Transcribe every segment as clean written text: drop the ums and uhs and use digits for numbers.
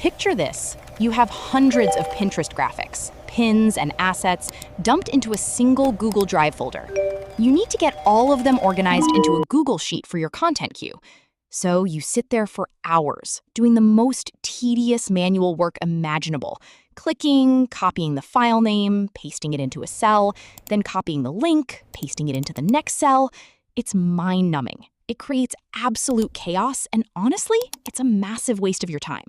Picture this. You have hundreds of Pinterest graphics, pins, and assets dumped into a single Google Drive folder. You need to get all of them organized into a Google Sheet for your content queue. So you sit there for hours, doing the most tedious manual work imaginable, clicking, copying the file name, pasting it into a cell, then copying the link, pasting it into the next cell. It's mind-numbing. It creates absolute chaos, and honestly, it's a massive waste of your time.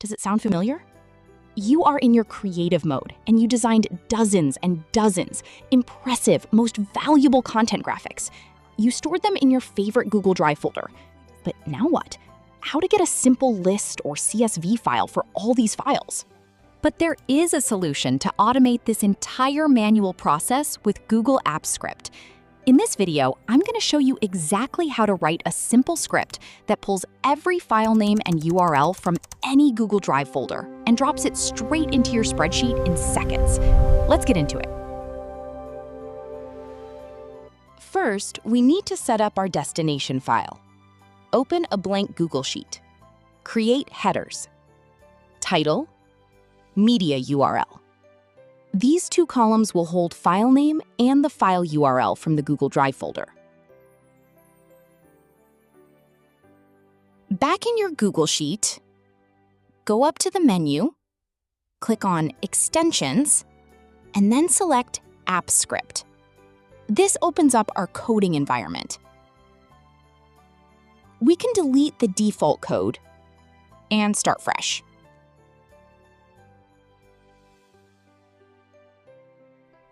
Does it sound familiar? You are in your creative mode, and you designed dozens and dozens impressive, most valuable content graphics. You stored them in your favorite Google Drive folder. But now what? How to get a simple list or CSV file for all these files? But there is a solution to automate this entire manual process with Google Apps Script. In this video, I'm going to show you exactly how to write a simple script that pulls every file name and URL from any Google Drive folder and drops it straight into your spreadsheet in seconds. Let's get into it. First, we need to set up our destination file. Open a blank Google Sheet. Create headers. Title, media URL. These two columns will hold file name and the file URL from the Google Drive folder. Back in your Google Sheet, go up to the menu, click on Extensions, and then select Apps Script. This opens up our coding environment. We can delete the default code and start fresh.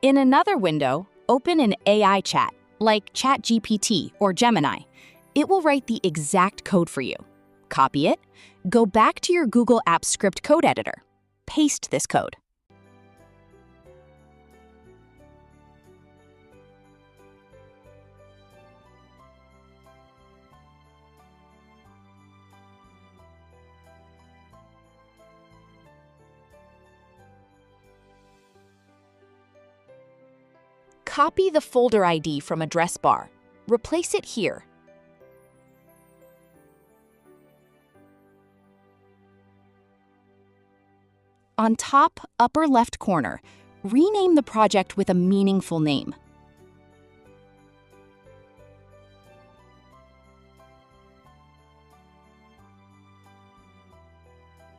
In another window, open an AI chat, like ChatGPT or Gemini. It will write the exact code for you. Copy it, go back to your Google Apps Script code editor. Paste this code. Copy the folder ID from address bar. Replace it here. On top upper left corner, rename the project with a meaningful name.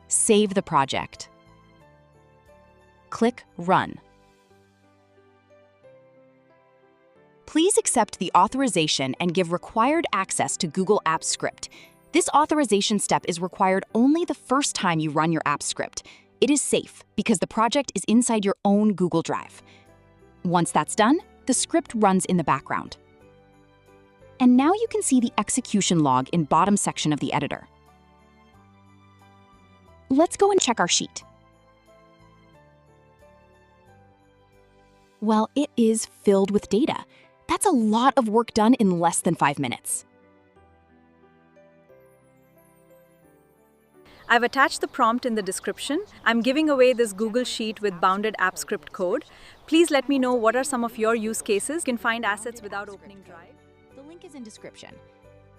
Save the project. Click Run. Please accept the authorization and give required access to Google Apps Script. This authorization step is required only the first time you run your Apps Script. It is safe because the project is inside your own Google Drive. Once that's done, the script runs in the background. And now you can see the execution log in bottom section of the editor. Let's go and check our sheet. Well, it is filled with data. That's a lot of work done in less than 5 minutes. I've attached the prompt in the description. I'm giving away this Google Sheet with bounded Apps Script code. Please let me know what are some of your use cases. You can find assets without opening Drive. The link is in description.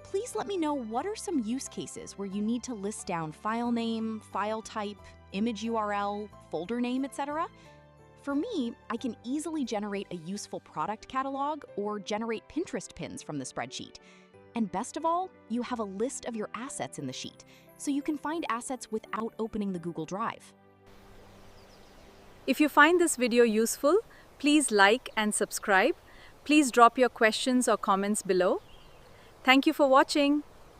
Please let me know what are some use cases where you need to list down file name, file type, image URL, folder name, etc. For me, I can easily generate a useful product catalog or generate Pinterest pins from the spreadsheet. And best of all, you have a list of your assets in the sheet, so you can find assets without opening the Google Drive. If you find this video useful, please like and subscribe. Please drop your questions or comments below. Thank you for watching.